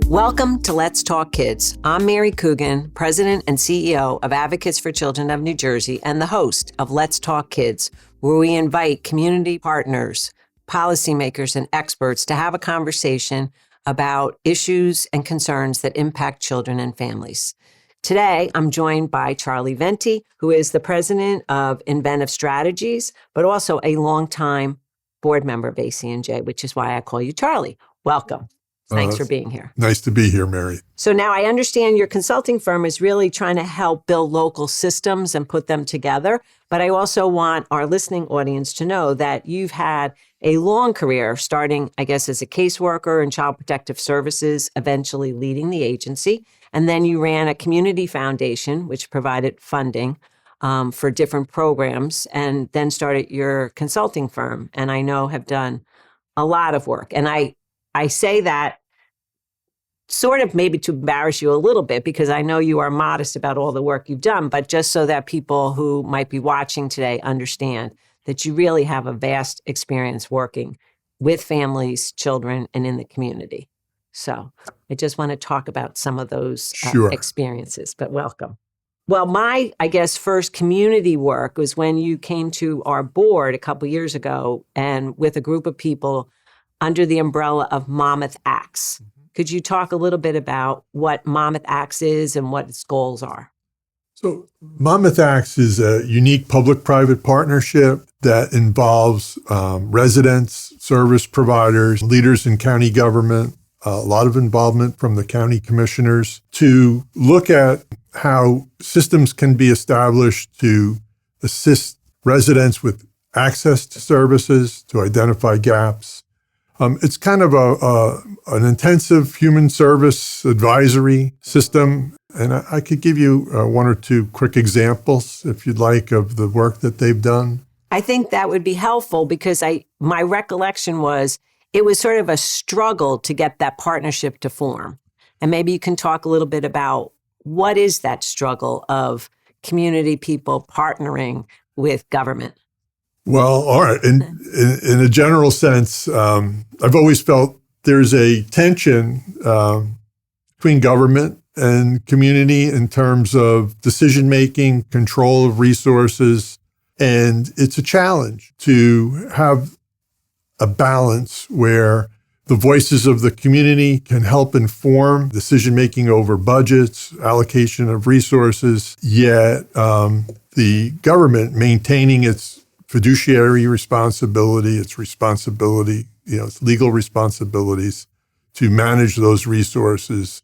Welcome to Let's Talk Kids. I'm Mary Coogan, President and CEO of Advocates for Children of New Jersey and the host of Let's Talk Kids, where we invite community partners, policymakers, and experts to have a conversation about issues and concerns that impact children and families. Today, I'm joined by Charlie Venti, who is the president of Inventive Strategies, but also a longtime board member of ACNJ, which is why I call you Charlie. Welcome. Thanks for being here. Nice to be here, Mary. So now I understand your consulting firm is really trying to help build local systems and put them together. But I also want our listening audience to know that you've had a long career starting, I guess, as a caseworker in Child Protective Services, eventually leading the agency. And then you ran a community foundation, which provided funding for different programs, and then started your consulting firm. And I know have done a lot of work. And I say that sort of maybe to embarrass you a little bit, because I know you are modest about all the work you've done, but just so that people who might be watching today understand that you really have a vast experience working with families, children, and in the community. So I just want to talk about some of those experiences, but welcome. Well, my, I guess, first community work was when you came to our board a couple years ago and with a group of people under the umbrella of Monmouth Acts. Could you talk a little bit about what Monmouth Acts is and what its goals are? So Monmouth Acts is a unique public-private partnership that involves residents, service providers, leaders in county government, a lot of involvement from the county commissioners to look at how systems can be established to assist residents with access to services, to identify gaps. It's kind of an intensive human service advisory system. And I could give you one or two quick examples, if you'd like, of the work that they've done. I think that would be helpful because my recollection was it was sort of a struggle to get that partnership to form. And maybe you can talk a little bit about what is that struggle of community people partnering with government? Well, all right. In a general sense, I've always felt there's a tension between government and community in terms of decision-making, control of resources, and it's a challenge to have a balance where the voices of the community can help inform decision-making over budgets, allocation of resources, yet the government maintaining its fiduciary responsibility, its responsibility, its legal responsibilities to manage those resources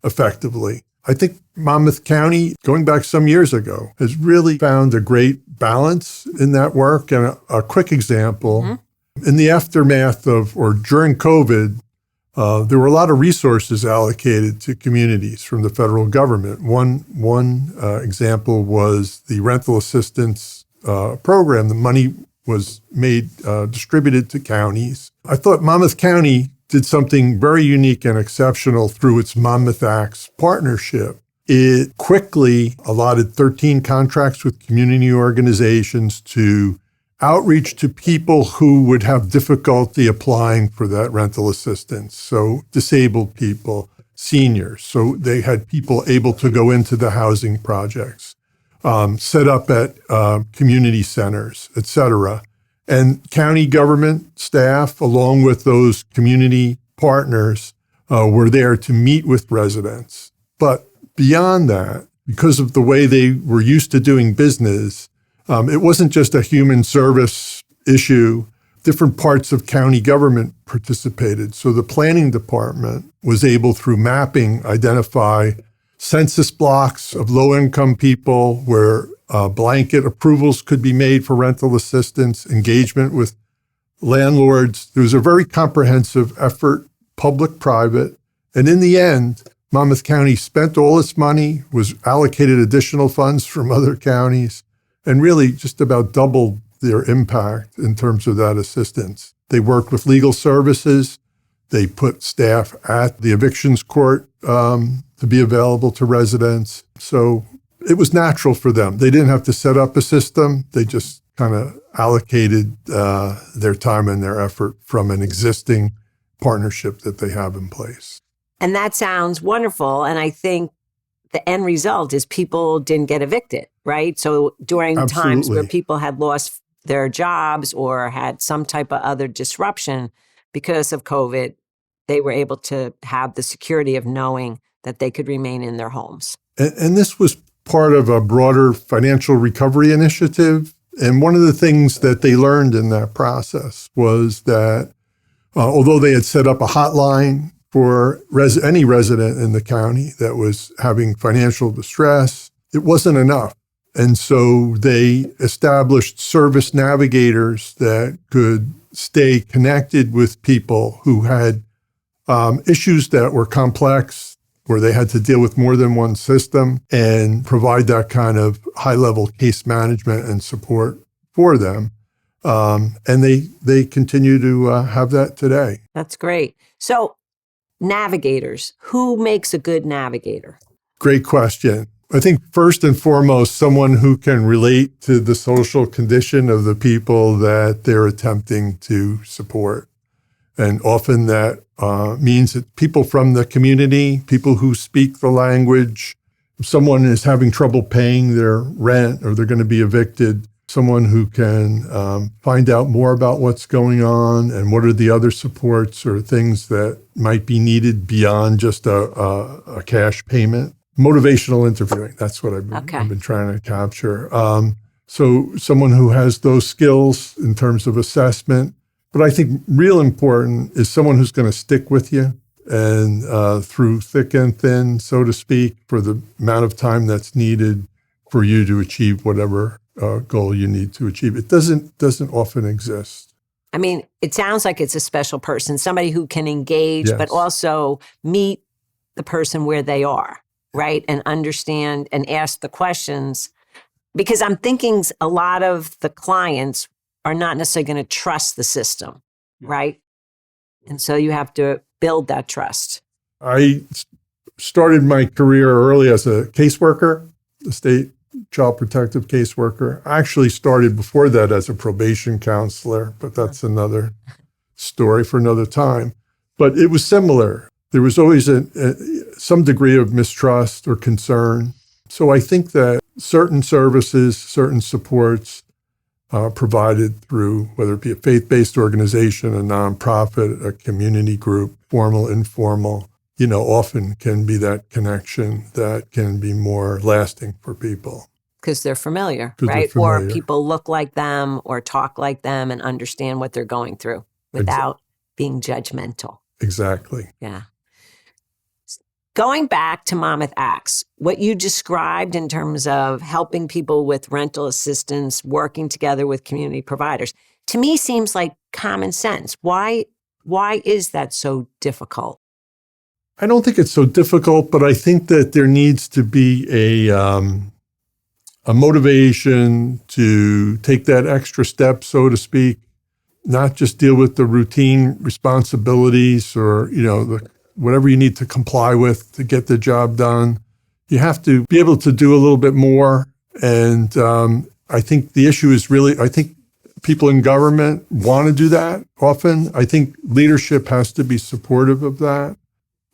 effectively. I think Monmouth County, going back some years ago, has really found a great balance in that work. And a quick example, in the aftermath of, or during COVID, there were a lot of resources allocated to communities from the federal government. One example was the rental assistance program. The money was distributed to counties. I thought Monmouth County did something very unique and exceptional through its Monmouth Acts partnership. It quickly allotted 13 contracts with community organizations to outreach to people who would have difficulty applying for that rental assistance. So disabled people, seniors. So they had people able to go into the housing projects. Set up at community centers, et cetera. And county government staff, along with those community partners, were there to meet with residents. But beyond that, because of the way they were used to doing business, it wasn't just a human service issue. Different parts of county government participated. So the planning department was able, through mapping, identify census blocks of low-income people where blanket approvals could be made for rental assistance, engagement with landlords. There was a very comprehensive effort, public-private. And in the end, Monmouth County spent all its money, was allocated additional funds from other counties, and really just about doubled their impact in terms of that assistance. They worked with legal services. They put staff at the evictions court to be available to residents. So it was natural for them. They didn't have to set up a system. They just kind of allocated their time and their effort from an existing partnership that they have in place. And that sounds wonderful. And I think the end result is people didn't get evicted, right? So during times where Absolutely. people had lost their jobs or had some type of other disruption because of COVID, they were able to have the security of knowing that they could remain in their homes. And this was part of a broader financial recovery initiative. And one of the things that they learned in that process was that although they had set up a hotline for any resident in the county that was having financial distress, it wasn't enough. And so they established service navigators that could stay connected with people who had issues that were complex, where they had to deal with more than one system, and provide that kind of high-level case management and support for them. And they continue to have that today. That's great. So navigators, who makes a good navigator? Great question. I think first and foremost, someone who can relate to the social condition of the people that they're attempting to support. And often that means that people from the community, people who speak the language, if someone is having trouble paying their rent or they're going to be evicted, someone who can find out more about what's going on and what are the other supports or things that might be needed beyond just a cash payment. Motivational interviewing, that's what I've been trying to capture. So someone who has those skills in terms of assessment. But I think real important is someone who's going to stick with you and through thick and thin, so to speak, for the amount of time that's needed for you to achieve whatever goal you need to achieve. It doesn't often exist. I mean, it sounds like it's a special person, somebody who can engage, Yes. but also meet the person where they are, right? And understand and ask the questions. Because I'm thinking a lot of the clients are not necessarily going to trust the system, right? And so you have to build that trust. I started my career early as a caseworker, a state child protective caseworker. I actually started before that as a probation counselor, but that's another story for another time. But it was similar. There was always some degree of mistrust or concern. So I think that certain services, certain supports provided through, whether it be a faith-based organization, a nonprofit, a community group, formal, informal, often can be that connection that can be more lasting for people. Because they're familiar, 'Cause right? they're familiar. Or people look like them or talk like them and understand what they're going through without being judgmental. Exactly. Yeah. Going back to Monmouth Acts, what you described in terms of helping people with rental assistance, working together with community providers, to me seems like common sense. Why is that so difficult? I don't think it's so difficult, but I think that there needs to be a motivation to take that extra step, so to speak, not just deal with the routine responsibilities or, whatever you need to comply with to get the job done. You have to be able to do a little bit more. And I think the issue is really, I think people in government want to do that often. I think leadership has to be supportive of that.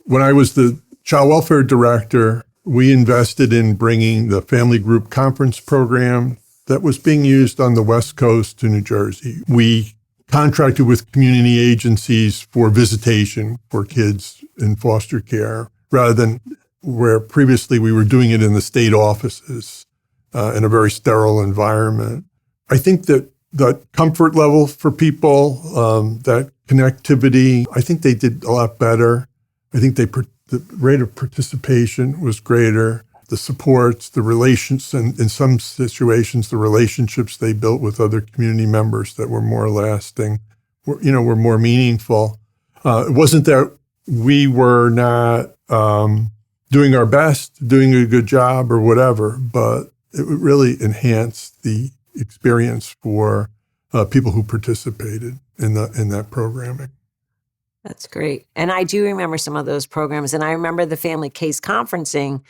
When I was the child welfare director, we invested in bringing the family group conference program that was being used on the West Coast to New Jersey. We contracted with community agencies for visitation for kids in foster care, rather than where previously we were doing it in the state offices in a very sterile environment. I think that the comfort level for people, that connectivity, I think they did a lot better. I think the rate of participation was greater. The supports, the relations, and in some situations, the relationships they built with other community members that were more lasting, were more meaningful. It wasn't that we were not doing our best, doing a good job or whatever, but it really enhanced the experience for people who participated in that programming. That's great. And I do remember some of those programs. And I remember the family case conferencing.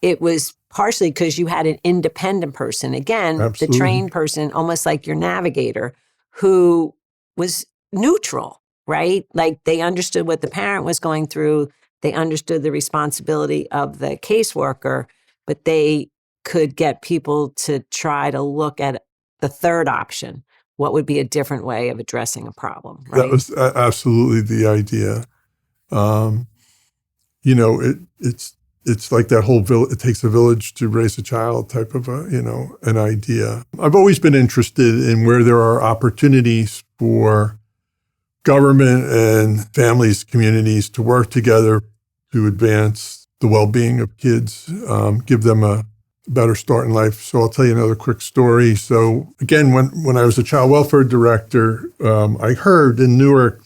It was partially because you had an independent person, again, Absolutely. the trained person, almost like your navigator, who was neutral, right? Like they understood what the parent was going through. they understood the responsibility of the caseworker, but they could get people to try to look at the third option. What would be a different way of addressing a problem, right? That was absolutely the idea. It's like that whole it takes a village to raise a child type of an idea. I've always been interested in where there are opportunities for government and families, communities to work together to advance the well-being of kids, give them a better start in life. So I'll tell you another quick story. So again, when I was a child welfare director, I heard in Newark,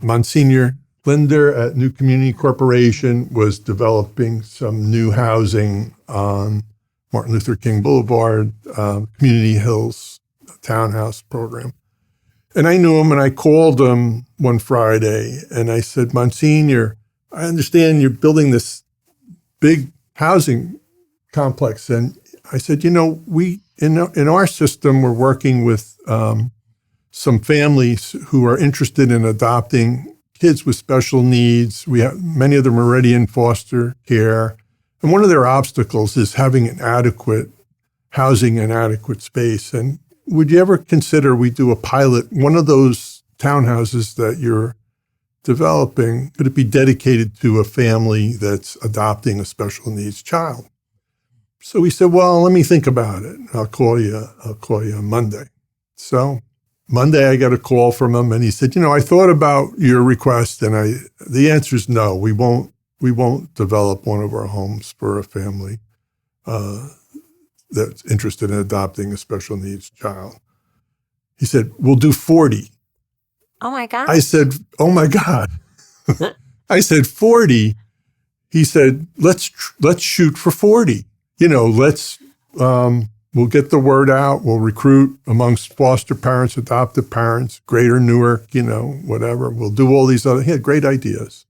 Monsignor Linder at New Community Corporation was developing some new housing on Martin Luther King Boulevard, Community Hills townhouse program. And I knew him, and I called him one Friday, and I said, Monsignor, I understand you're building this big housing complex. And I said, we in our system, we're working with some families who are interested in adopting kids with special needs. We have many of them already in foster care. And one of their obstacles is having an adequate housing and adequate space. And would you ever consider we do a pilot, one of those townhouses that you're developing, could it be dedicated to a family that's adopting a special needs child? So we said, well, let me think about it. I'll call you on Monday. So Monday, I got a call from him, and he said, I thought about your request, and the answer is no. We won't develop one of our homes for a family that's interested in adopting a special needs child. He said, we'll do 40. Oh my God. I said, oh my God. I said, 40. He said, let's shoot for 40. We'll get the word out. We'll recruit amongst foster parents, adoptive parents, Greater Newark, whatever. We'll do all these he had great ideas.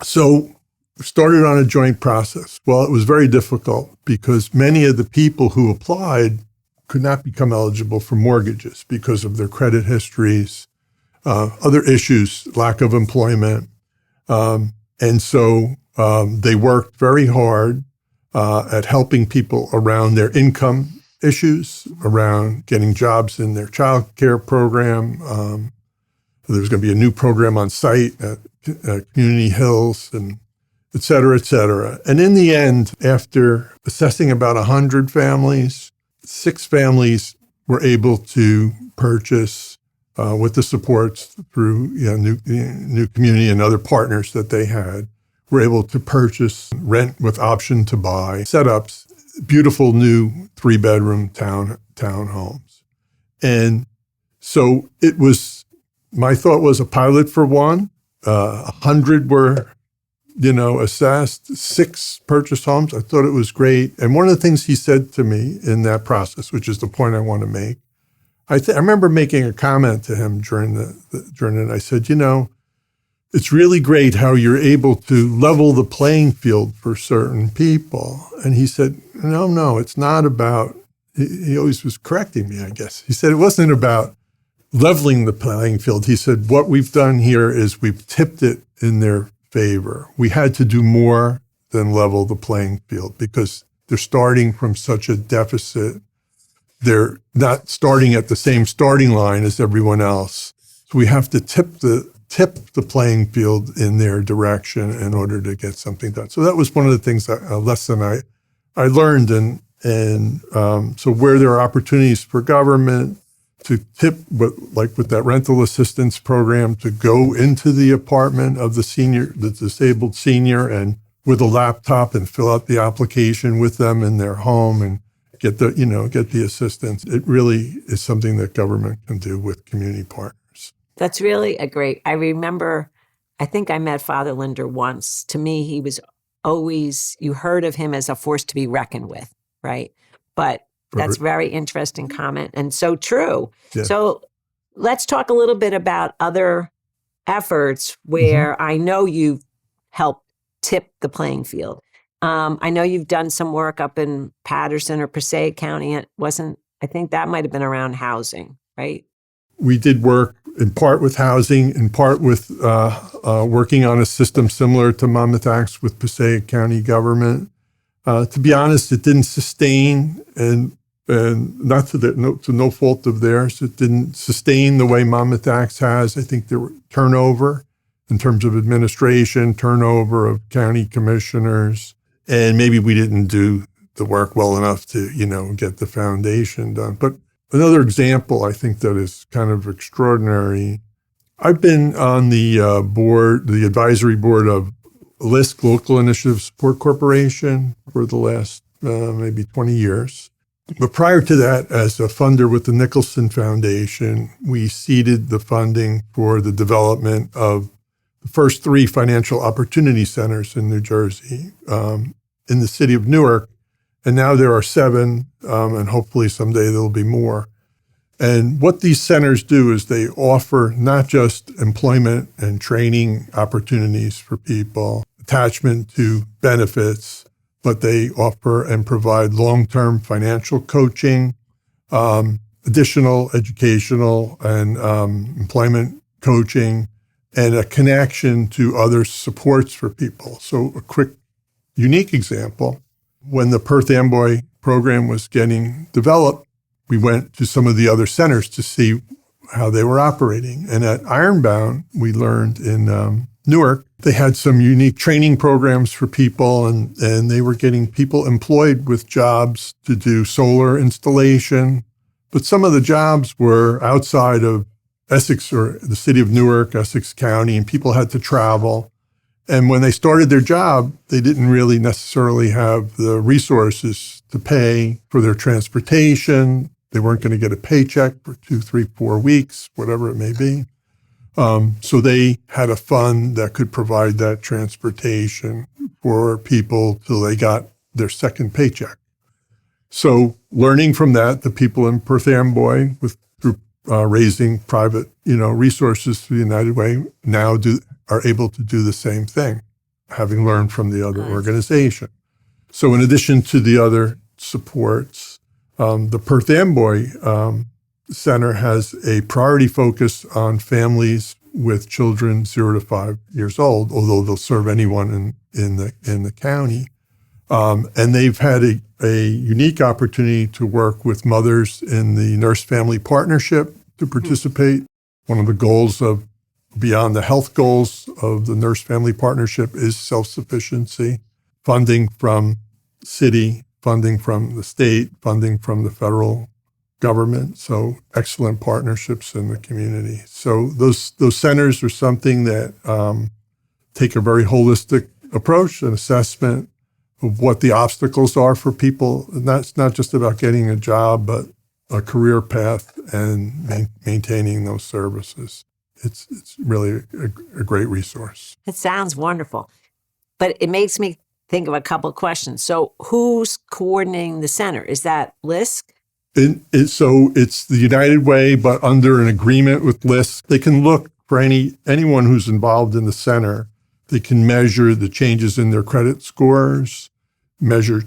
So we started on a joint process. Well, it was very difficult because many of the people who applied could not become eligible for mortgages because of their credit histories, other issues, lack of employment. And so they worked very hard at helping people around their income issues, around getting jobs in their child care program. There's going to be a new program on site at Community Hills, and et cetera, et cetera. And in the end, after assessing about 100 families, 6 families were able to purchase with the supports through New Community and other partners that they had, were able to purchase, rent with option to buy, setups, beautiful new 3-bedroom townhomes. And so it was, my thought was a pilot for one, 100 were, assessed, 6 purchased homes. I thought it was great. And one of the things he said to me in that process, which is the point I want to make, I remember making a comment to him during it. I said, it's really great how you're able to level the playing field for certain people. And he said, no, it's not about, he always was correcting me, I guess. He said it wasn't about leveling the playing field. He said, what we've done here is we've tipped it in their favor. We had to do more than level the playing field because they're starting from such a deficit. They're not starting at the same starting line as everyone else. So we have to tip the playing field in their direction in order to get something done. So that was one of the things, a lesson I learned. And so where there are opportunities for government to tip, like with that rental assistance program, to go into the apartment of the disabled senior and with a laptop and fill out the application with them in their home and get the assistance. It really is something that government can do with community partners. That's really I remember, I think I met Father Linder once. To me, he was always, you heard of him as a force to be reckoned with, right? But that's very interesting comment and so true. Yeah. So let's talk a little bit about other efforts where I know you've helped tip the playing field. I know you've done some work up in Patterson or Passaic County. I think that might have been around housing, right? We did work in part with housing, in part with working on a system similar to Monmouth Acts with Passaic County government. To be honest, it didn't sustain, and not to no fault of theirs, it didn't sustain the way Monmouth Acts has. I think there were turnover in terms of administration, turnover of county commissioners, and maybe we didn't do the work well enough to, get the foundation done. But another example, I think, that is kind of extraordinary. I've been on the the advisory board of LISC, Local Initiative Support Corporation, for the last maybe 20 years. But prior to that, as a funder with the Nicholson Foundation, we seeded the funding for the development of the first 3 financial opportunity centers in New Jersey, in the city of Newark. And now there are 7, and hopefully someday there'll be more. And what these centers do is they offer not just employment and training opportunities for people, attachment to benefits, but they offer and provide long-term financial coaching, additional educational and employment coaching, and a connection to other supports for people. So a quick, unique example, when the Perth Amboy program was getting developed, we went to some of the other centers to see how they were operating. And at Ironbound, we learned in Newark, they had some unique training programs for people, and they were getting people employed with jobs to do solar installation. But some of the jobs were outside of Essex or the city of Newark, Essex County, and people had to travel. And when they started their job, they didn't really necessarily have the resources to pay for their transportation. They weren't going to get a paycheck for 2, 3, 4 weeks, whatever it may be. So they had a fund that could provide that transportation for people till they got their second paycheck. So learning from that, the people in Perth Amboy, through raising private, resources through the United Way, now are able to do the same thing, having learned from the other organization. So in addition to the other supports, the Perth Amboy Center has a priority focus on families with children 0 to 5 years old, although they'll serve anyone in the county. And they've had a unique opportunity to work with mothers in the nurse-family partnership to participate. One of the goals beyond the health goals of the nurse-family partnership is self-sufficiency, funding from city, funding from the state, funding from the federal government. So excellent partnerships in the community. So those centers are something that take a very holistic approach, an assessment of what the obstacles are for people. And that's not just about getting a job, but a career path and maintaining those services. It's really a great resource. It sounds wonderful, but it makes me think of a couple of questions. So who's coordinating the center? Is that LISC? So it's the United Way, but under an agreement with LISC. They can look for anyone who's involved in the center. They can measure the changes in their credit scores, measure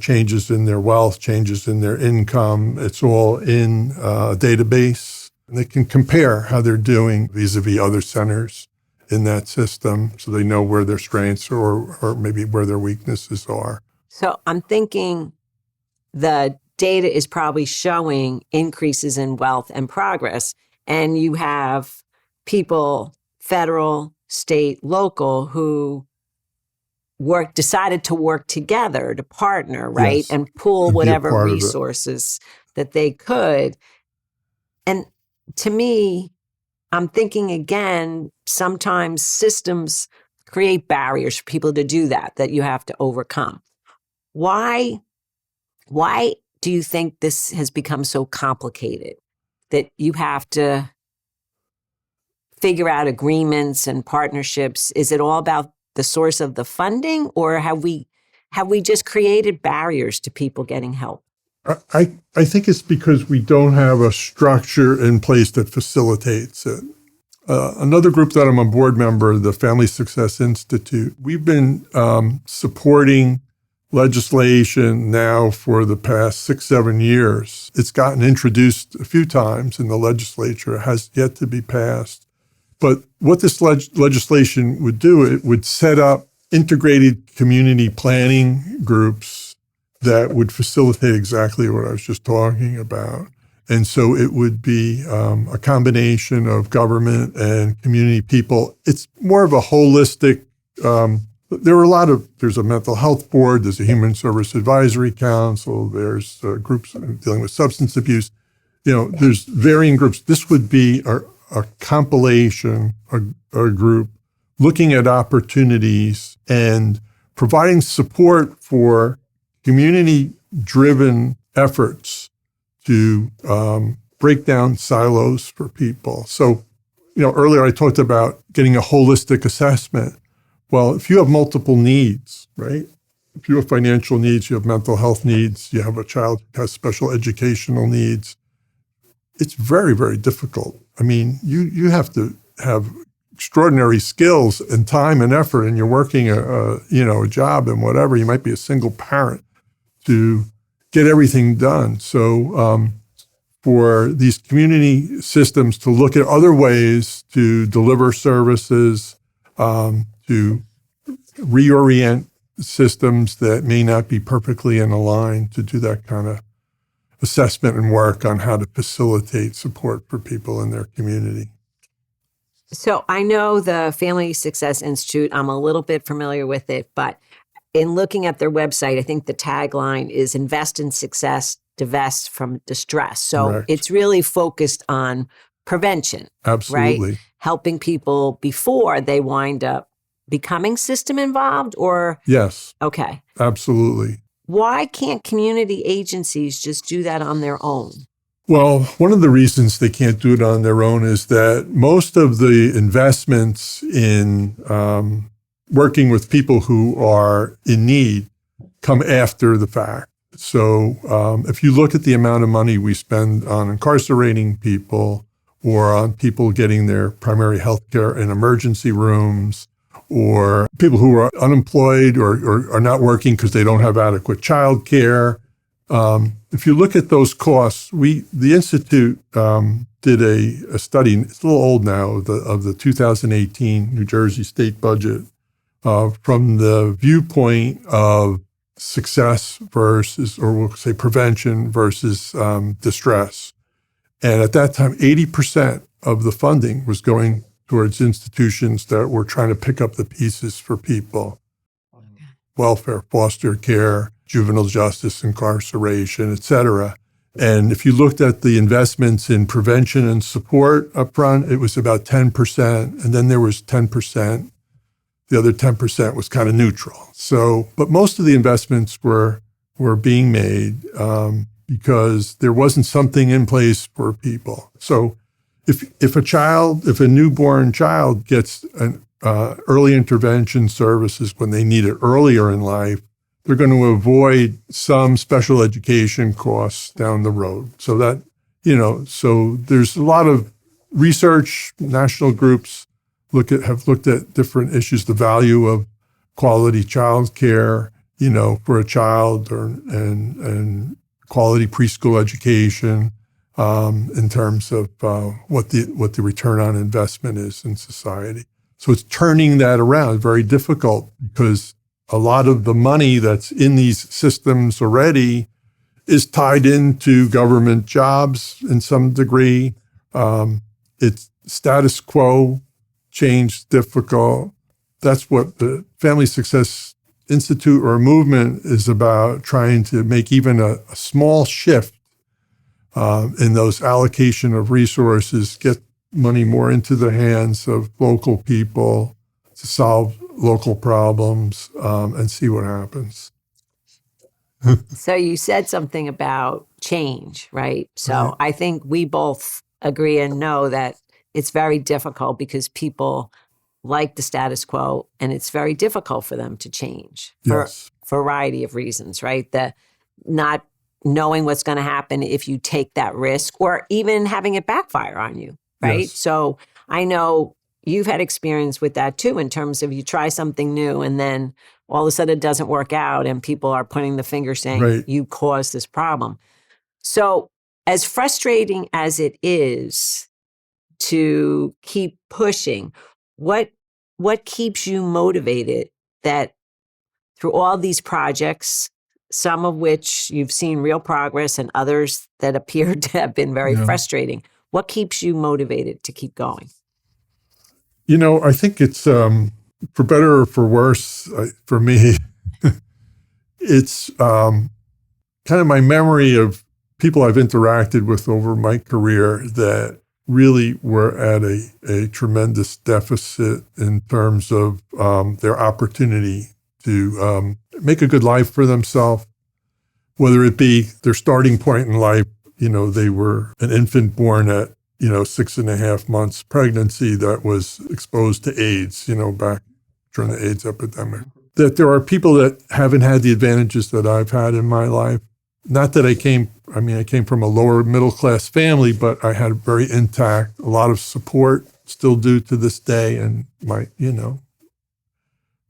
changes in their wealth, changes in their income. It's all in a database. And they can compare how they're doing vis-a-vis other centers in that system, so they know where their strengths or maybe where their weaknesses are. So I'm thinking the data is probably showing increases in wealth and progress. And you have people, federal, state, local, who decided to work together, to partner, right? Yes. And pool whatever resources that they could. And to me, I'm thinking again, sometimes systems create barriers for people to do that you have to overcome. Why do you think this has become so complicated that you have to figure out agreements and partnerships? Is it all about the source of the funding, or have we just created barriers to people getting help? I think it's because we don't have a structure in place that facilitates it. Another group that I'm a board member, the Family Success Institute, we've been supporting legislation now for the past 6-7 years. It's gotten introduced a few times in the legislature. It has yet to be passed. But what this legislation would do, it would set up integrated community planning groups that would facilitate exactly what I was just talking about. And so it would be a combination of government and community people. It's more of a holistic, there's a mental health board, there's a human service advisory council, there's groups dealing with substance abuse. There's varying groups. This would be a compilation, a group looking at opportunities and providing support for community-driven efforts to break down silos for people. So, earlier I talked about getting a holistic assessment. Well, if you have multiple needs, right? If you have financial needs, you have mental health needs, you have a child who has special educational needs, it's very, very difficult. I mean, you have to have extraordinary skills and time and effort, and you're working a job and whatever. You might be a single parent to get everything done. So for these community systems to look at other ways to deliver services, to reorient systems that may not be perfectly in line, to do that kind of assessment and work on how to facilitate support for people in their community. So I know the Family Success Institute, I'm a little bit familiar with it, but in looking at their website, I think the tagline is invest in success, divest from distress. So Correct. It's really focused on prevention. Absolutely. Right? Helping people before they wind up becoming system involved or? Yes. Okay. Absolutely. Why can't community agencies just do that on their own? Well, one of the reasons they can't do it on their own is that most of the investments in working with people who are in need come after the fact. So if you look at the amount of money we spend on incarcerating people or on people getting their primary health care in emergency rooms, or people who are unemployed or are not working because they don't have adequate child care, if you look at those costs, the Institute did a study, it's a little old now, of the 2018 New Jersey state budget from the viewpoint of success versus, or we'll say prevention versus distress. And at that time, 80% of the funding was going towards institutions that were trying to pick up the pieces for people. Welfare, foster care, juvenile justice, incarceration, et cetera. And if you looked at the investments in prevention and support up front, it was about 10%. And then there was 10%. The other 10% was kind of neutral. So, but most of the investments were being made because there wasn't something in place for people. So if a newborn child gets an early intervention services when they need it earlier in life, they're going to avoid some special education costs down the road. So that, so there's a lot of research, national groups have looked at different issues, the value of quality child care, for a child and quality preschool education, in terms of what the return on investment is in society. So it's turning that around, very difficult, because a lot of the money that's in these systems already is tied into government jobs in some degree. It's status quo, change difficult. That's what the Family Success Institute or movement is about, trying to make even a small shift in those allocation of resources, get money more into the hands of local people to solve local problems, and see what happens. So you said something about change, right? So Right. I think we both agree and know that it's very difficult because people like the status quo, and it's very difficult for them to change for Yes. a variety of reasons, right? The not knowing what's going to happen if you take that risk, or even having it backfire on you, right? Yes. So I know you've had experience with that too, in terms of you try something new and then all of a sudden it doesn't work out and people are pointing the finger saying Right. you caused this problem. So as frustrating as it is to keep pushing, what keeps you motivated that through all these projects, some of which you've seen real progress and others that appear to have been very frustrating, what keeps you motivated to keep going? I think it's for better or for worse, for me, it's kind of my memory of people I've interacted with over my career that really were at a tremendous deficit in terms of their opportunity to make a good life for themselves, whether it be their starting point in life. They were an infant born at 6.5 months pregnancy that was exposed to AIDS, back during the AIDS epidemic. That there are people that haven't had the advantages that I've had in my life. Not that I came from a lower middle class family, but I had very intact, a lot of support, still do to this day. And I've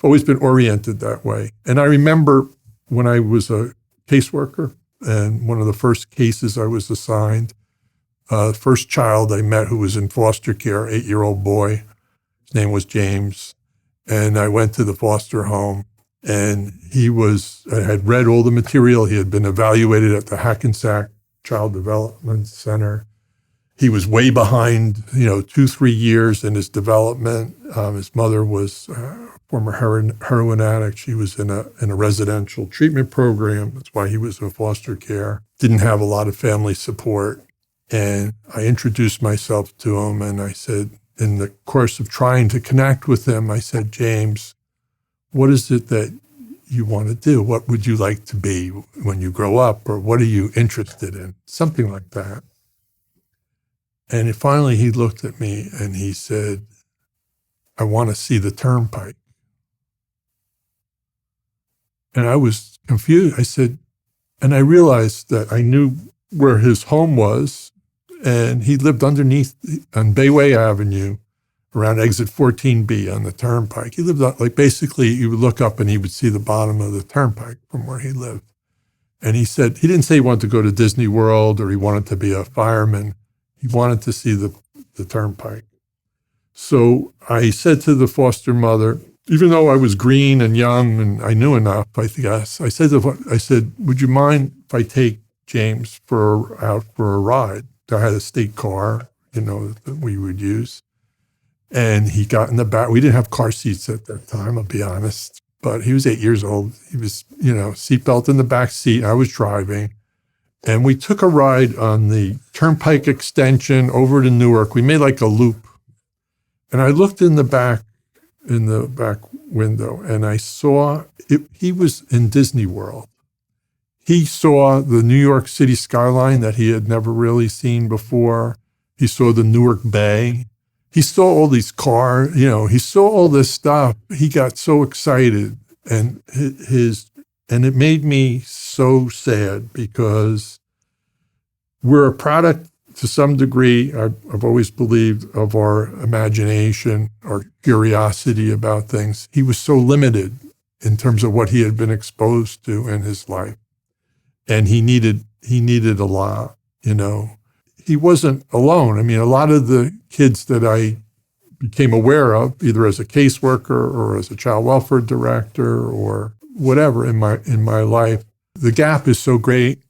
always been oriented that way. And I remember when I was a caseworker and one of the first cases I was assigned, first child I met who was in foster care, 8-year-old boy, his name was James. And I went to the foster home and I had read all the material. He had been evaluated at the Hackensack Child Development Center. He was way behind, 2-3 years in his development. His mother was a former heroin addict. She was in a residential treatment program. That's why he was in foster care. Didn't have a lot of family support. And I introduced myself to him and I said, in the course of trying to connect with him, I said, James, what is it that you want to do? What would you like to be when you grow up? Or what are you interested in? Something like that. And finally he looked at me and he said, I want to see the turnpike. And I was confused. I said, and I realized that I knew where his home was. And he lived underneath on Bayway Avenue around exit 14B on the turnpike. He lived basically you would look up and he would see the bottom of the turnpike from where he lived. And he said, he didn't say he wanted to go to Disney World or he wanted to be a fireman. He wanted to see the turnpike. So I said to the foster mother, even though I was green and young and I knew enough, I guess, I said, would you mind if I take James out for a ride? I had a state car, that we would use. And he got in the back. We didn't have car seats at that time, I'll be honest. But he was 8 years old. He was, seatbelt in the back seat. I was driving. And we took a ride on the turnpike extension over to Newark. We made like a loop. And I looked in the back window, and I saw he was in Disney World. He saw the New York City skyline that he had never really seen before. He saw the Newark Bay. He saw all these cars, he saw all this stuff. He got so excited and it made me so sad because we're a product to some degree, I've always believed, of our imagination, our curiosity about things. He was so limited in terms of what he had been exposed to in his life. And he needed a lot, He wasn't alone. A lot of the kids that I became aware of, either as a caseworker or as a child welfare director or whatever in my life, the gap is so great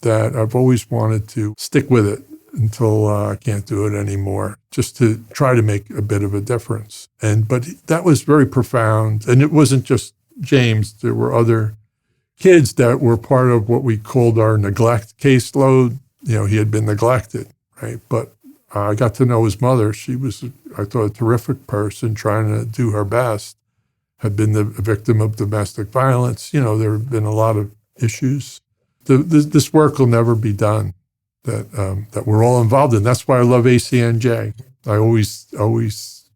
that I've always wanted to stick with it until I can't do it anymore, just to try to make a bit of a difference. But that was very profound. And it wasn't just James. There were other kids that were part of what we called our neglect caseload. He had been neglected, right? But I got to know his mother. She was, I thought, a terrific person trying to do her best, had been the victim of domestic violence. There have been a lot of issues. This work will never be done that we're all involved in. That's why I love ACNJ. I always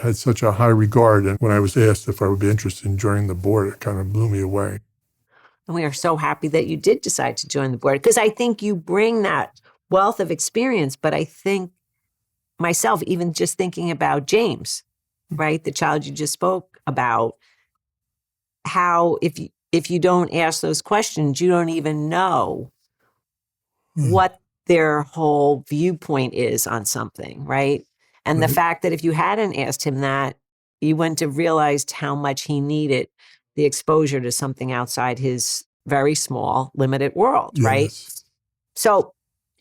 had such a high regard. And when I was asked if I would be interested in joining the board, it kind of blew me away. And we are so happy that you did decide to join the board because I think you bring that wealth of experience. But I think myself, even just thinking about James, right? The child you just spoke about, how if you don't ask those questions, you don't even know what their whole viewpoint is on something, right? And the fact that if you hadn't asked him that, you wouldn't have realized how much he needed the exposure to something outside his very small, limited world, right? Yes. So,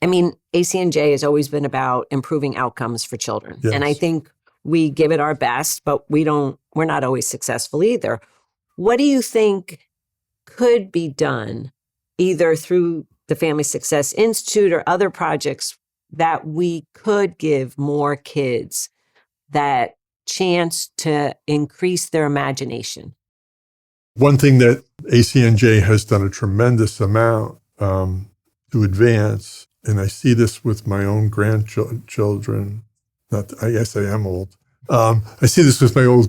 I mean, ACNJ has always been about improving outcomes for children. Yes. And I think we give it our best, but we're not always successful either. What do you think could be done either through the Family Success Institute or other projects that we could give more kids that chance to increase their imagination? One thing that ACNJ has done a tremendous amount to advance, and I see this with my own grandchildren. I guess I am old. I see this with my old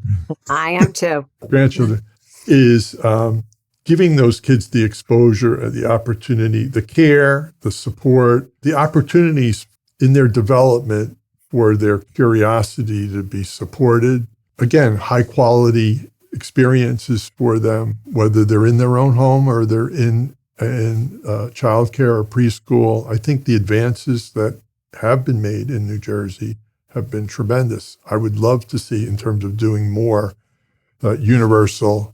I am too. grandchildren, is giving those kids the exposure, the opportunity, the care, the support, the opportunities in their development for their curiosity to be supported. Again, high quality experiences for them, whether they're in their own home or they're in childcare or preschool. I think the advances that have been made in New Jersey have been tremendous. I would love to see, in terms of doing more, universal,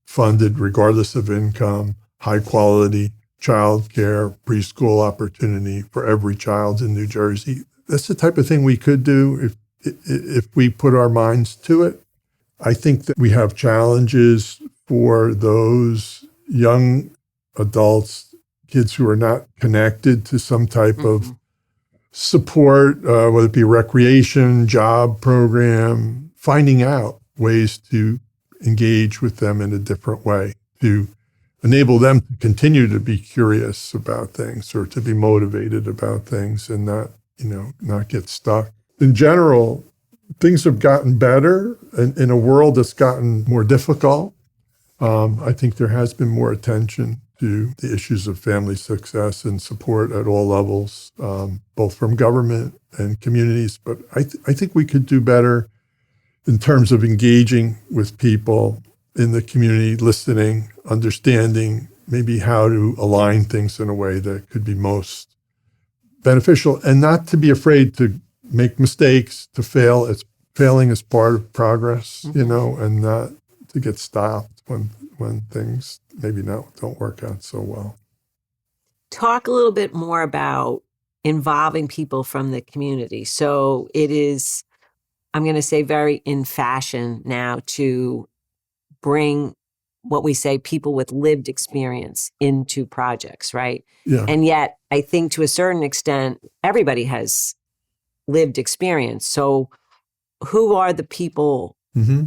funded, regardless of income, high quality childcare, preschool opportunity for every child in New Jersey. That's the type of thing we could do if we put our minds to it. I think that we have challenges for those young adults, kids who are not connected to some type of support, whether it be recreation, job program, finding out ways to engage with them in a different way, to enable them to continue to be curious about things or to be motivated about things and not get stuck. In general, things have gotten better in a world that's gotten more difficult. I think there has been more attention to the issues of family success and support at all levels, both from government and communities. But I think we could do better in terms of engaging with people in the community, listening, understanding maybe how to align things in a way that could be most beneficial, and not to be afraid to make mistakes, to fail. It's failing is part of progress, and not to get stopped when things maybe don't work out so well. Talk a little bit more about involving people from the community. So it is, I'm going to say, very in fashion now to bring what we say people with lived experience into projects, right? Yeah. And yet, I think to a certain extent, everybody has lived experience. So who are the people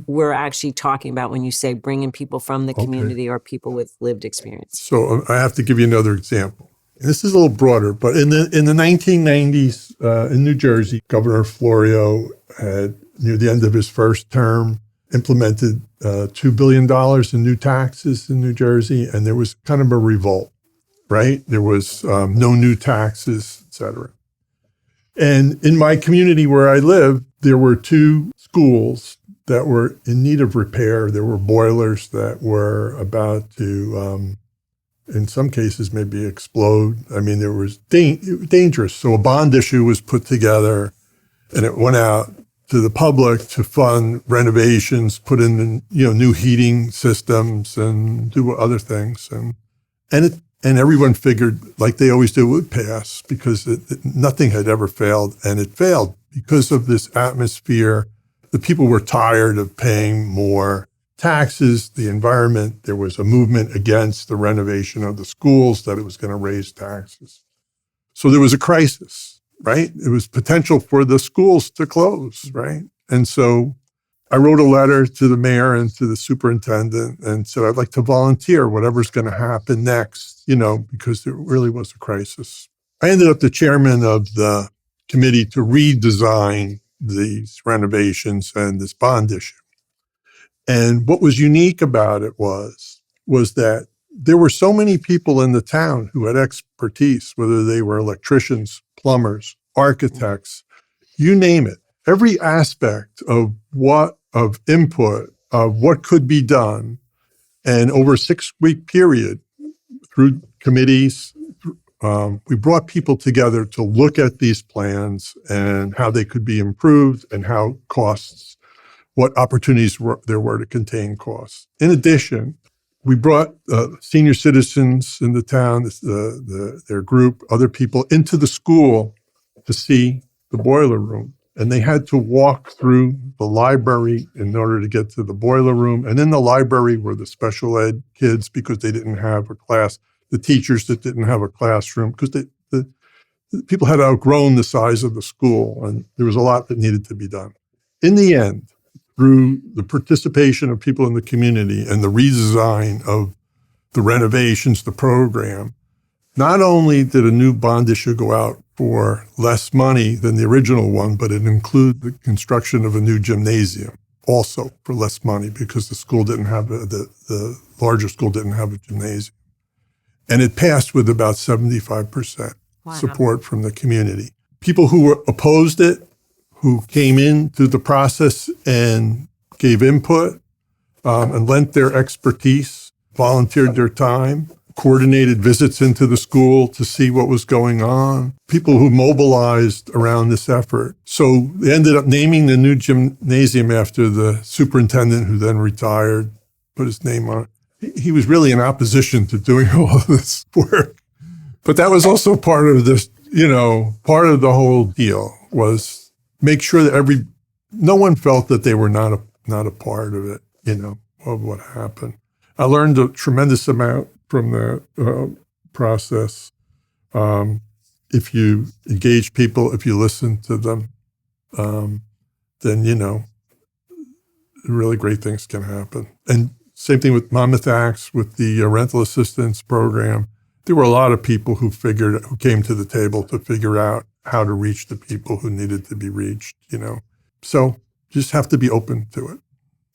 we're actually talking about when you say bringing people from the community or people with lived experience? So I have to give you another example. And this is a little broader, but in the 1990s in New Jersey, Governor Florio had, near the end of his first term, implemented $2 billion in new taxes in New Jersey, and there was kind of a revolt, right? There was no new taxes, et cetera. And in my community where I live, there were two schools that were in need of repair. There were boilers that were about to, in some cases, maybe explode. I mean, it was dangerous. So a bond issue was put together, and it went out to the public to fund renovations, put in new heating systems, and do other things. And everyone figured, like they always do, it would pass because nothing had ever failed, and it failed because of this atmosphere. The people were tired of paying more taxes, the environment. There was a movement against the renovation of the schools, that it was going to raise taxes. So there was a crisis, right? It was potential for the schools to close, right? And so I wrote a letter to the mayor and to the superintendent and said, I'd like to volunteer, whatever's going to happen next, because it really was a crisis. I ended up the chairman of the committee to redesign these renovations and this bond issue. And what was unique about it was that there were so many people in the town who had expertise, whether they were electricians, plumbers, architects, you name it. Every aspect of input of what could be done. And over a 6-week period, through committees, we brought people together to look at these plans and how they could be improved and how costs, what opportunities there were to contain costs. In addition, we brought senior citizens in the town, their group, other people into the school to see the boiler room. And they had to walk through the library in order to get to the boiler room. And in the library were the special ed kids because they didn't have a class, the teachers that didn't have a classroom, because the people had outgrown the size of the school, and there was a lot that needed to be done. In the end, through the participation of people in the community and the redesign of the renovations, the program, not only did a new bond issue go out for less money than the original one, but it included the construction of a new gymnasium also for less money because the school didn't have, the larger school didn't have a gymnasium. And it passed with about 75% support from the community. People who opposed it, who came into the process and gave input and lent their expertise, volunteered their time, coordinated visits into the school to see what was going on, people who mobilized around this effort. So they ended up naming the new gymnasium after the superintendent who then retired, put his name on it. He was really in opposition to doing all of this work. But that was also part of this, part of the whole deal was make sure that no one felt that they were not a part of it, of what happened. I learned a tremendous amount from that process. If you engage people, if you listen to them, then, really great things can happen. And same thing with Monmouth Acts, with the rental assistance program. There were a lot of people who came to the table to figure out how to reach the people who needed to be reached, So just have to be open to it.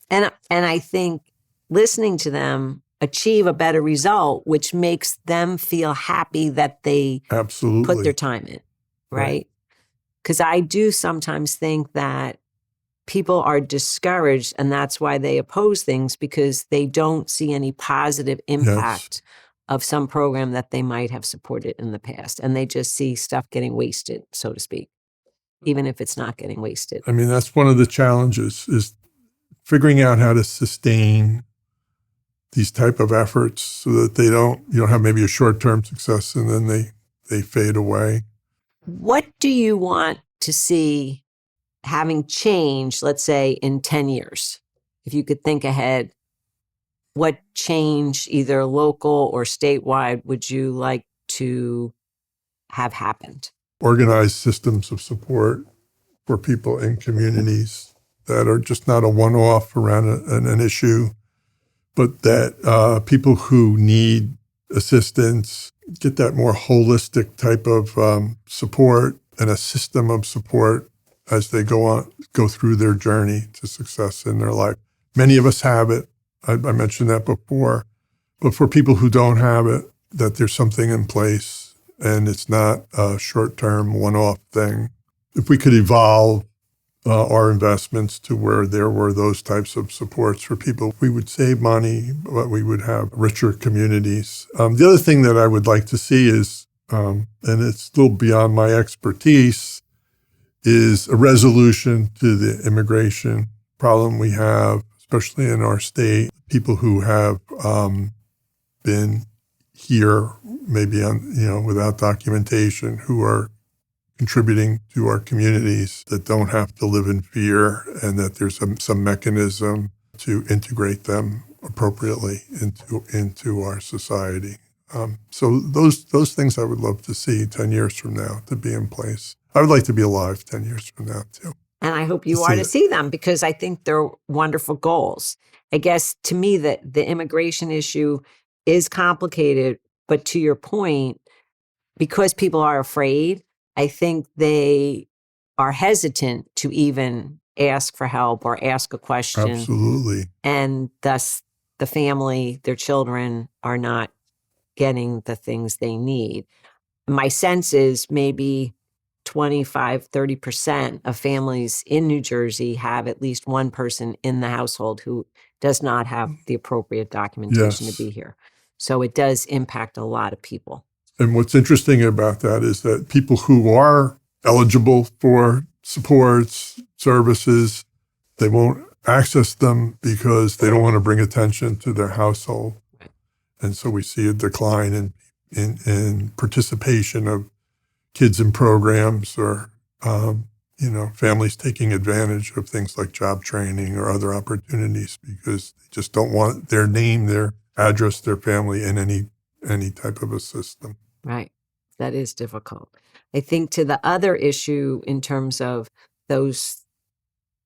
And I think listening to them achieve a better result, which makes them feel happy that they absolutely put their time in, right? Because I do sometimes think that people are discouraged, and that's why they oppose things, because they don't see any positive impact of some program that they might have supported in the past. And they just see stuff getting wasted, so to speak, even if it's not getting wasted. I mean, that's one of the challenges is figuring out how to sustain these type of efforts so that you don't have maybe a short-term success and then they fade away. What do you want to see having changed, let's say, in 10 years? If you could think ahead, what change, either local or statewide, would you like to have happened? Organized systems of support for people in communities that are just not a one-off around an issue, but that people who need assistance get that more holistic type of support and a system of support as they go through their journey to success in their life. Many of us have it. I mentioned that before. But for people who don't have it, that there's something in place and it's not a short-term, one-off thing. If we could evolve our investments to where there were those types of supports for people, we would save money, but we would have richer communities. The other thing that I would like to see is, and it's still beyond my expertise, is a resolution to the immigration problem we have, especially in our state. People who have been here, maybe without documentation, who are contributing to our communities, that don't have to live in fear, and that there's some mechanism to integrate them appropriately into our society. So those things I would love to see 10 years from now to be in place. I would like to be alive 10 years from now too. And I hope you are to see them, because I think they're wonderful goals. I guess to me that the immigration issue is complicated, but to your point, because people are afraid, I think they are hesitant to even ask for help or ask a question. Absolutely. And thus the family, their children, are not getting the things they need. My sense is maybe 25-30% of families in New Jersey have at least one person in the household who does not have the appropriate documentation to Yes. be here. So it does impact a lot of people. And what's interesting about that is that people who are eligible for supports, services, they won't access them because they don't want to bring attention to their household. Right. And so we see a decline in participation of kids in programs or, families taking advantage of things like job training or other opportunities because they just don't want their name, their address, their family in any type of a system. Right. That is difficult. I think to the other issue in terms of those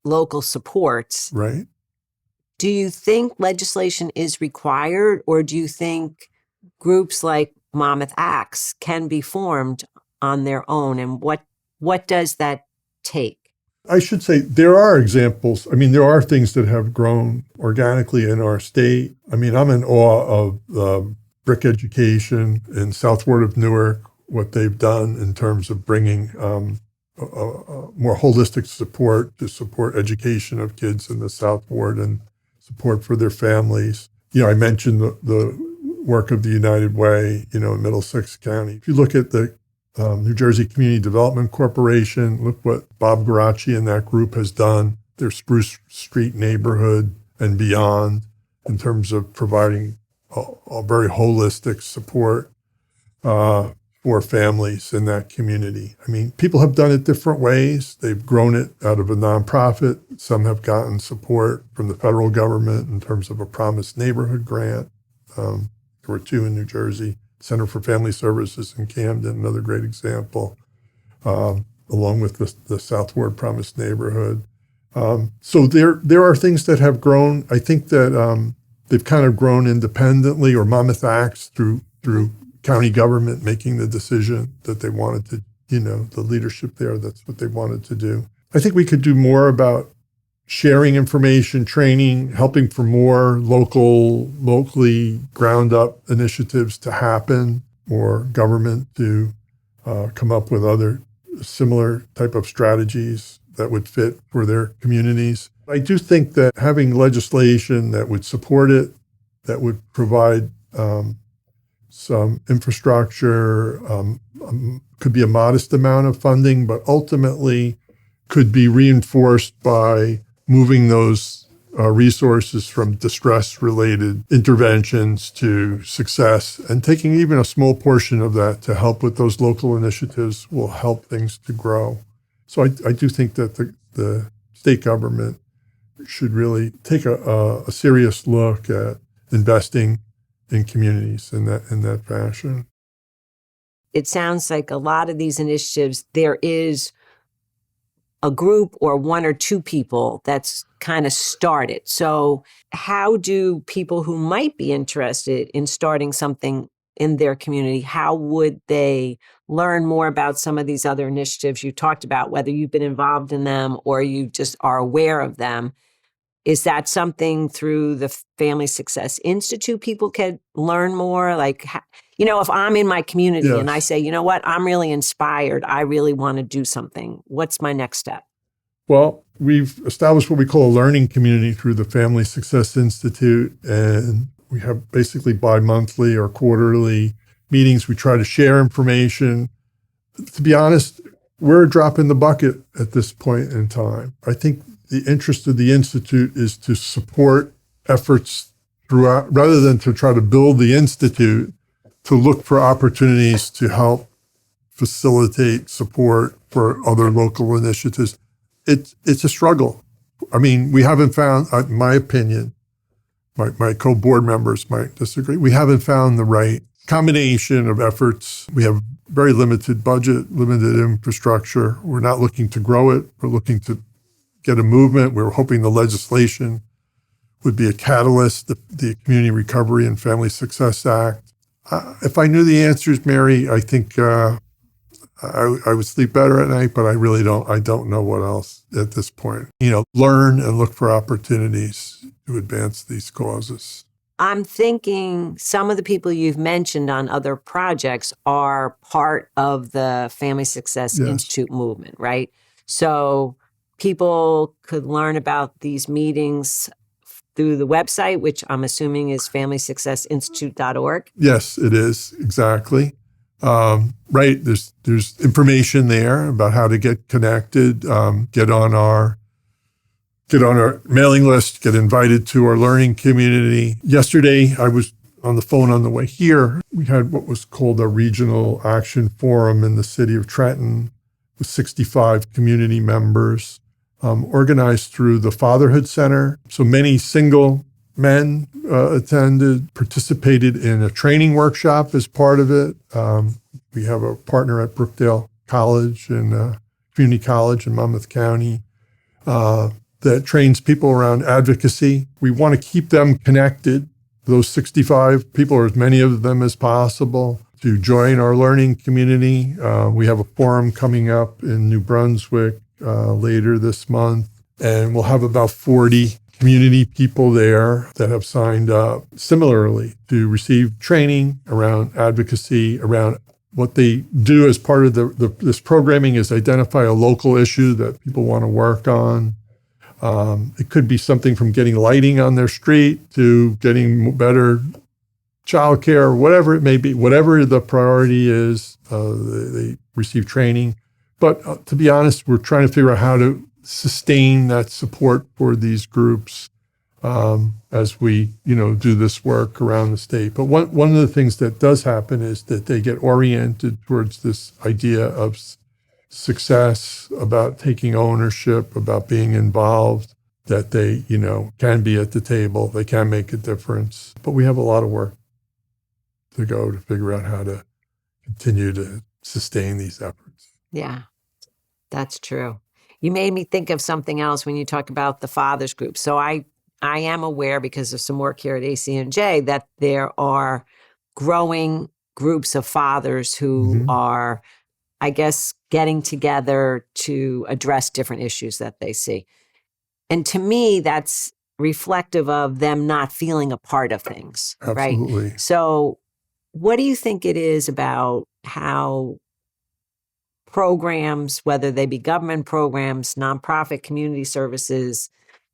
local supports, Right? do you think legislation is required, or do you think groups like Monmouth Acts can be formed on their own? And what does that take? I should say there are examples. I mean, there are things that have grown organically in our state. I mean, I'm in awe of Brick Education in South Ward of Newark, what they've done in terms of bringing a more holistic support to support education of kids in the South Ward and support for their families. I mentioned the work of the United Way, in Middlesex County. If you look at the New Jersey Community Development Corporation, look what Bob Garaci and that group has done, their Spruce Street neighborhood and beyond, in terms of providing a very holistic support for families in that community. I mean, people have done it different ways. They've grown it out of a nonprofit. Some have gotten support from the federal government in terms of a Promised Neighborhood grant. There were 2 in New Jersey. Center for Family Services in Camden, another great example, along with the South Ward Promised Neighborhood. So there are things that have grown. I think that they've kind of grown independently, or Monmouth Acts through county government making the decision that they wanted to, the leadership there, that's what they wanted to do. I think we could do more about sharing information, training, helping for more locally ground up initiatives to happen, or government to come up with other similar type of strategies that would fit for their communities. I do think that having legislation that would support it, that would provide some infrastructure, could be a modest amount of funding, but ultimately could be reinforced by moving those resources from distress-related interventions to success, and taking even a small portion of that to help with those local initiatives will help things to grow. So I do think that the state government should really take a serious look at investing in communities in that fashion. It sounds like a lot of these initiatives, there is a group or 1 or 2 people that's kind of started. So how do people who might be interested in starting something in their community, how would they learn more about some of these other initiatives you talked about, whether you've been involved in them or you just are aware of them? Is that something through the Family Success Institute people can learn more? Like, if I'm in my community and I Yes. say, you know what, I'm really inspired, I really want to do something, what's my next step? Well, we've established what we call a learning community through the Family Success Institute, and we have basically bi-monthly or quarterly meetings. We try to share information. To be honest, we're a drop in the bucket at this point in time. I think the interest of the Institute is to support efforts throughout, rather than to try to build the Institute, to look for opportunities to help facilitate support for other local initiatives. It's a struggle. I mean, we haven't found, in my opinion, my co-board members might disagree, we haven't found the right combination of efforts. We have very limited budget, limited infrastructure. We're not looking to grow it. We're looking to get a movement. We're hoping the legislation would be a catalyst, the Community Recovery and Family Success Act. If I knew the answers, Mary, I think I would sleep better at night, but I really don't. I don't know what else at this point. Learn and look for opportunities to advance these causes. I'm thinking some of the people you've mentioned on other projects are part of the Family Success Yes. Institute movement, right? So people could learn about these meetings through the website, which I'm assuming is FamilySuccessInstitute.org. Yes, it is, exactly. Right, there's information there about how to get connected, get on our mailing list, get invited to our learning community. Yesterday, I was on the phone on the way here. We had what was called a regional action forum in the city of Trenton with 65 community members, organized through the Fatherhood Center. So many single men attended, participated in a training workshop as part of it. We have a partner at Brookdale College and Community College in Monmouth County that trains people around advocacy. We want to keep them connected, those 65 people, or as many of them as possible, to join our learning community. We have a forum coming up in New Brunswick later this month, and we'll have about 40 community people there that have signed up similarly to receive training around advocacy, around what they do as part of this programming is identify a local issue that people want to work on. It could be something from getting lighting on their street to getting better childcare, whatever it may be, whatever the priority is, they receive training. But to be honest, we're trying to figure out how to sustain that support for these groups as we, do this work around the state. But one of the things that does happen is that they get oriented towards this idea of success, about taking ownership, about being involved, that they, can be at the table, they can make a difference. But we have a lot of work to go to figure out how to continue to sustain these efforts. Yeah, that's true. You made me think of something else when you talk about the fathers group. So I am aware, because of some work here at ACNJ, that there are growing groups of fathers who are, I guess, getting together to address different issues that they see. And to me, that's reflective of them not feeling a part of things, Absolutely. right? So what do you think it is about how programs, whether they be government programs, nonprofit community services,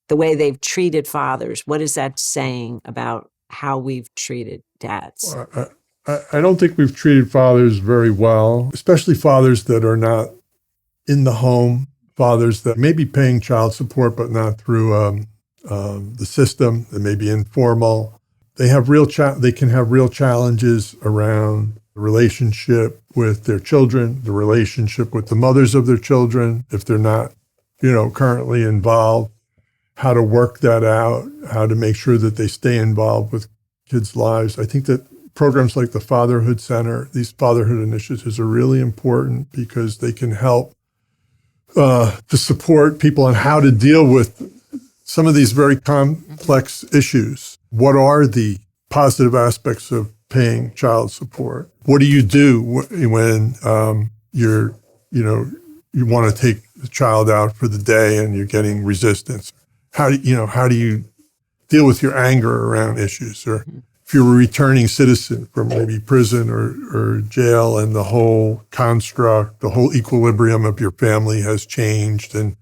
the way they've treated fathers, what is that saying about how we've treated dads? I don't think we've treated fathers very well, especially fathers that are not in the home, fathers that may be paying child support, but not through the system, that may be informal. They have they can have real challenges around the relationship with their children, the relationship with the mothers of their children, if they're not, currently involved, how to work that out, how to make sure that they stay involved with kids' lives. I think that programs like the Fatherhood Center, these fatherhood initiatives are really important because they can help to support people on how to deal with some of these very complex issues. What are the positive aspects of paying child support? What do you do when you want to take the child out for the day and you're getting resistance? How do you deal with your anger around issues? Or if you're a returning citizen from maybe prison or jail, and the whole construct, the whole equilibrium of your family has changed, and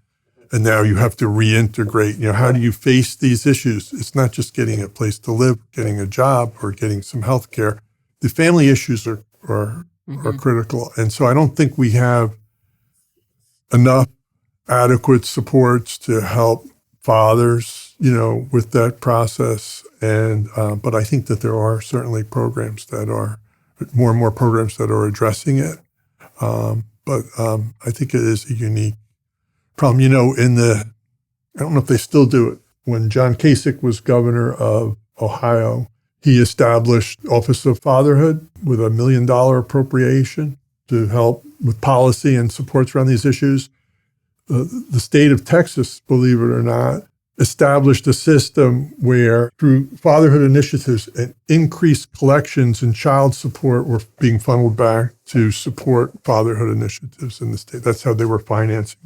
now you have to reintegrate. How do you face these issues? It's not just getting a place to live, getting a job, or getting some health care. The family issues are critical. And so I don't think we have enough adequate supports to help fathers, with that process. And but I think that there are certainly programs that are more and more programs that are addressing it. But I think it is a unique problem. I don't know if they still do it. When John Kasich was governor of Ohio, he established Office of Fatherhood with $1 million appropriation to help with policy and supports around these issues. The state of Texas, believe it or not, established a system where, through fatherhood initiatives, and increased collections and child support were being funneled back to support fatherhood initiatives in the state. That's how they were financing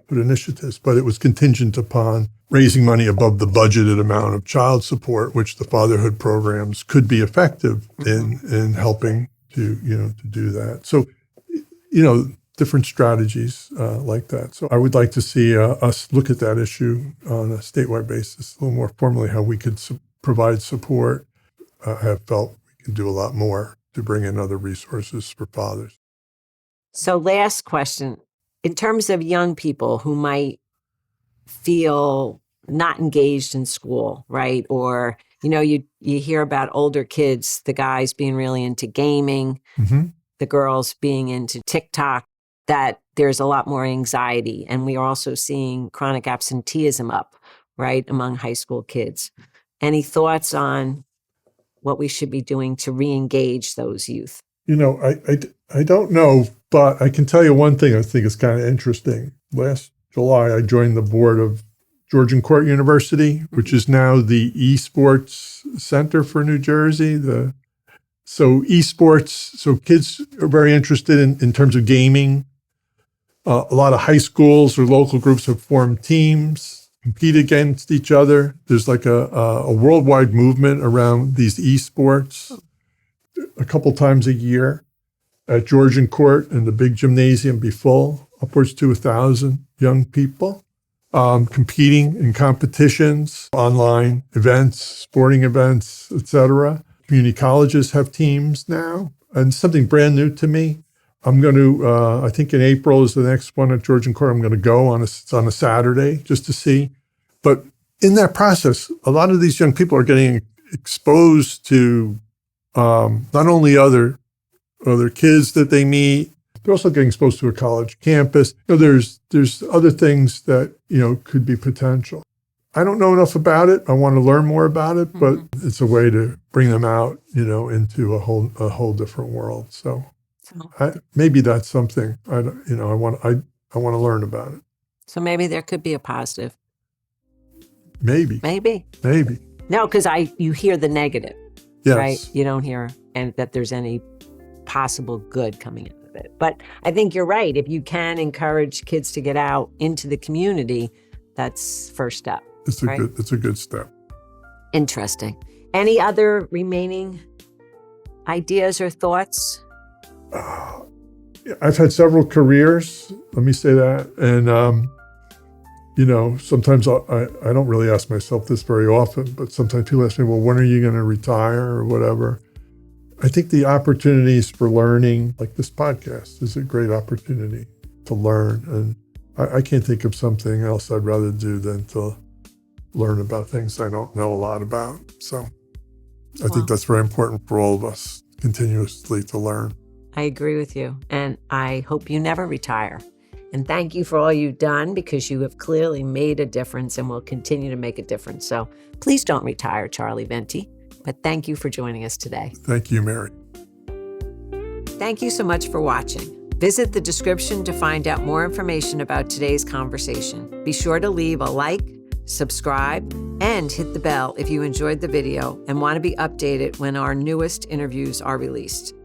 put initiatives, but it was contingent upon raising money above the budgeted amount of child support, which the fatherhood programs could be effective in helping to do that. So, different strategies like that. So I would like to see us look at that issue on a statewide basis, a little more formally, how we could provide support. I have felt we can do a lot more to bring in other resources for fathers. So last question, in terms of young people who might feel not engaged in school, right? Or, you hear about older kids, the guys being really into gaming, the girls being into TikTok, that there's a lot more anxiety. And we are also seeing chronic absenteeism up, right, among high school kids. Any thoughts on what we should be doing to re-engage those youth? I don't know, but I can tell you one thing I think is kind of interesting. Last July, I joined the board of Georgian Court University, which is now the esports center for New Jersey. So esports, so kids are very interested in terms of gaming. A lot of high schools or local groups have formed teams, compete against each other. There's like a worldwide movement around these esports a couple times a year. At Georgian Court, and the big gymnasium be full, upwards to 1,000 young people competing in competitions, online events, sporting events, etc. Community colleges have teams now, and something brand new to me. I'm going to, I think in April is the next one at Georgian Court. I'm going to go on a Saturday just to see. But in that process, a lot of these young people are getting exposed to not only other kids that they meet, they're also getting exposed to a college campus. There's other things that, could be potential. I don't know enough about it. I want to learn more about it, but it's a way to bring them out, into a whole different world. So maybe that's something I want to learn about it. So maybe there could be a positive. Maybe. No, because you hear the negative, yes. Right? You don't hear that there's any possible good coming out of it. But I think you're right. If you can encourage kids to get out into the community, that's first step. It's a good step. Interesting. Any other remaining ideas or thoughts? I've had several careers, let me say that. And, sometimes I don't really ask myself this very often, but sometimes people ask me, well, when are you going to retire or whatever? I think the opportunities for learning, like this podcast, is a great opportunity to learn. And I can't think of something else I'd rather do than to learn about things I don't know a lot about. So I think that's very important for all of us, continuously to learn. I agree with you. And I hope you never retire. And thank you for all you've done, because you have clearly made a difference and will continue to make a difference. So please don't retire, Charlie Venti. But thank you for joining us today. Thank you, Mary. Thank you so much for watching. Visit the description to find out more information about today's conversation. Be sure to leave a like, subscribe, and hit the bell if you enjoyed the video and want to be updated when our newest interviews are released.